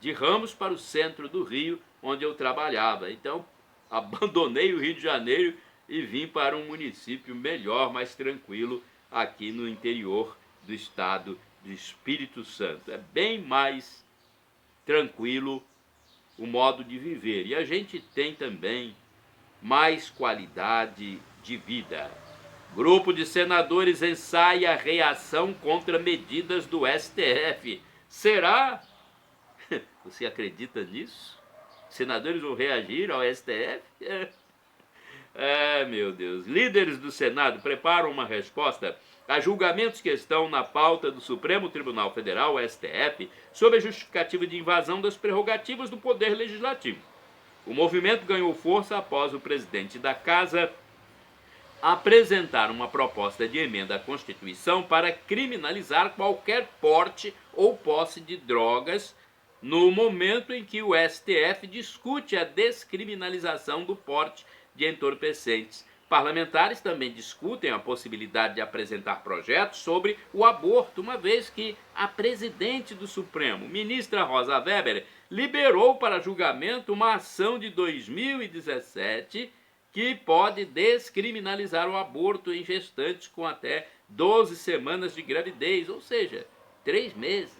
de Ramos para o centro do Rio, onde eu trabalhava. Então, abandonei o Rio de Janeiro e vim para um município melhor, mais tranquilo, aqui no interior do estado do Espírito Santo. É bem mais tranquilo o modo de viver. E a gente tem também mais qualidade de vida. Grupo de senadores ensaia reação contra medidas do STF. Será? Você acredita nisso? Senadores vão reagir ao STF? Meu Deus. Líderes do Senado preparam uma resposta a julgamentos que estão na pauta do Supremo Tribunal Federal, STF, sob a justificativa de invasão das prerrogativas do Poder Legislativo. O movimento ganhou força após o presidente da Casa apresentar uma proposta de emenda à Constituição para criminalizar qualquer porte ou posse de drogas no momento em que o STF discute a descriminalização do porte de entorpecentes. Parlamentares também discutem a possibilidade de apresentar projetos sobre o aborto, uma vez que a presidente do Supremo, ministra Rosa Weber, liberou para julgamento uma ação de 2017 que pode descriminalizar o aborto em gestantes com até 12 semanas de gravidez, ou seja, 3 meses.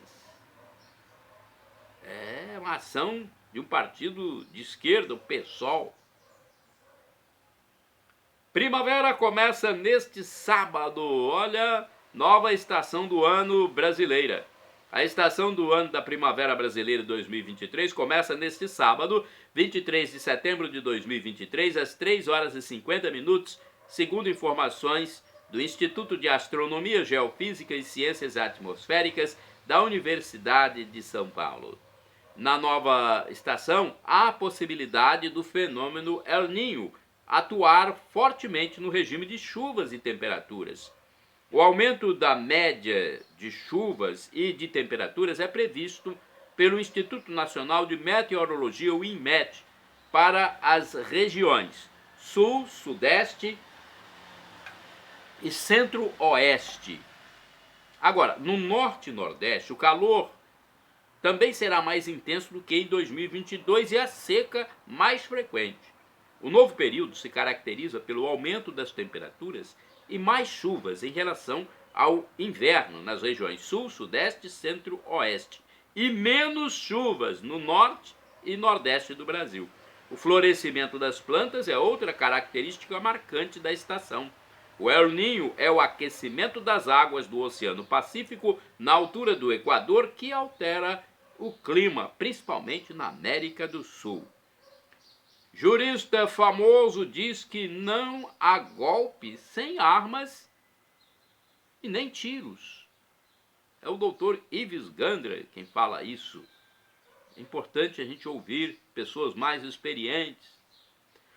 É uma ação de um partido de esquerda, o PSOL. Primavera começa neste sábado. Olha, nova estação do ano brasileira. A estação do ano da Primavera Brasileira 2023 começa neste sábado, 23 de setembro de 2023, às 3 horas e 50 minutos, segundo informações do Instituto de Astronomia, Geofísica e Ciências Atmosféricas da Universidade de São Paulo. Na nova estação, há a possibilidade do fenômeno El Niño atuar fortemente no regime de chuvas e temperaturas. O aumento da média de chuvas e de temperaturas é previsto pelo Instituto Nacional de Meteorologia, o INMET, para as regiões Sul, Sudeste e Centro-Oeste. Agora, no Norte e Nordeste, o calor também será mais intenso do que em 2022 e a seca mais frequente. O novo período se caracteriza pelo aumento das temperaturas e mais chuvas em relação ao inverno nas regiões Sul, Sudeste e Centro-Oeste, e menos chuvas no Norte e Nordeste do Brasil. O florescimento das plantas é outra característica marcante da estação. O El Niño é o aquecimento das águas do Oceano Pacífico na altura do Equador que altera o clima, principalmente na América do Sul. Jurista famoso diz que não há golpe sem armas e nem tiros. É o doutor Ives Gandra quem fala isso. É importante a gente ouvir pessoas mais experientes.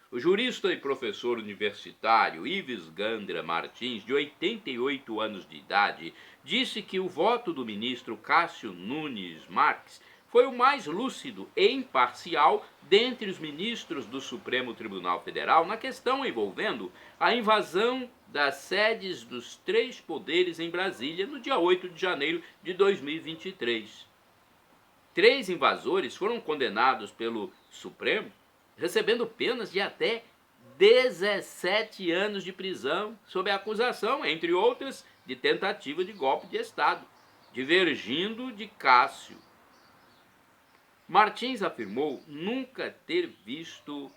O jurista e professor universitário Ives Gandra Martins, de 88 anos de idade, disse que o voto do ministro Cássio Nunes Marques foi o mais lúcido e imparcial dentre os ministros do Supremo Tribunal Federal na questão envolvendo a invasão das sedes dos 3 poderes em Brasília no dia 8 de janeiro de 2023. 3 invasores foram condenados pelo Supremo, recebendo penas de até 17 anos de prisão, sob a acusação, entre outras, de tentativa de golpe de Estado, divergindo de Cássio. Martins afirmou nunca ter visto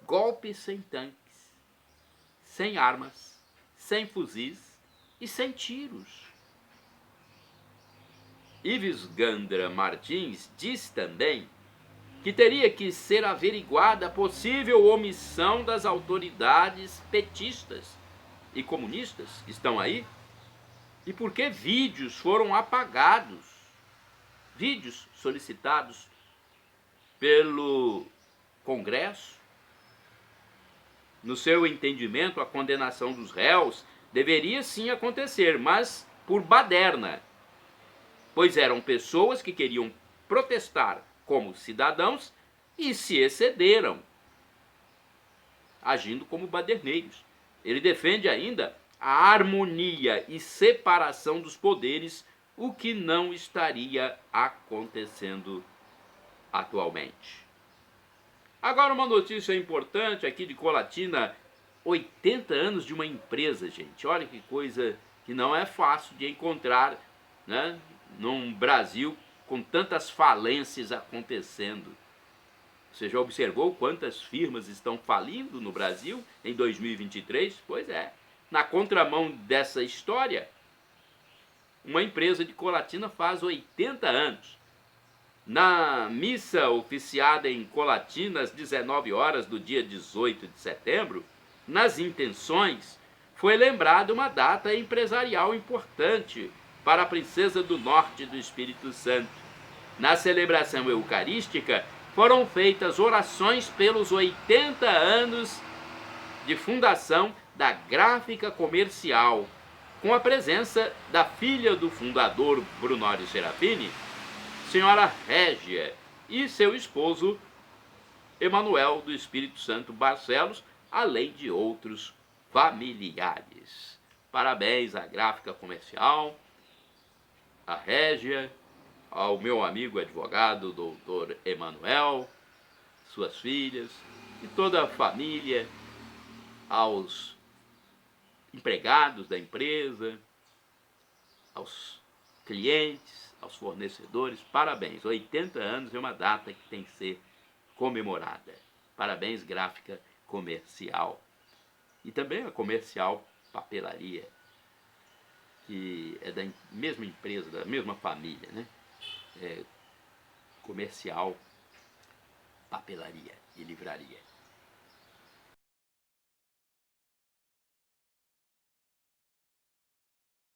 golpe sem tanques. sem armas, sem fuzis e sem tiros. Ives Gandra Martins diz também que teria que ser averiguada a possível omissão das autoridades petistas e comunistas que estão aí, e por que vídeos foram apagados, vídeos solicitados pelo Congresso. No seu entendimento, a condenação dos réus deveria sim acontecer, mas por baderna, pois eram pessoas que queriam protestar como cidadãos e se excederam, agindo como baderneiros. Ele defende ainda a harmonia e separação dos poderes, o que não estaria acontecendo atualmente. Agora uma notícia importante aqui de Colatina: 80 anos de uma empresa, gente. Olha que coisa que não é fácil de encontrar, né, num Brasil com tantas falências acontecendo. Você já observou quantas firmas estão falindo no Brasil em 2023? Pois é. Na contramão dessa história, uma empresa de Colatina faz 80 anos. Na missa oficiada em Colatina às 19 horas do dia 18 de setembro, nas intenções, foi lembrada uma data empresarial importante para a Princesa do Norte do Espírito Santo. Na celebração eucarística, foram feitas orações pelos 80 anos de fundação da Gráfica Comercial, com a presença da filha do fundador Brunório Serafini, senhora Régia, e seu esposo Emanuel do Espírito Santo Barcelos, além de outros familiares. Parabéns à Gráfica Comercial, à Régia, ao meu amigo advogado, doutor Emanuel, suas filhas e toda a família, aos empregados da empresa, aos clientes, aos fornecedores. Parabéns, 80 anos é uma data que tem que ser comemorada. Parabéns, Gráfica Comercial. E também a Comercial Papelaria, que é da mesma empresa, da mesma família, né? Comercial Papelaria e Livraria.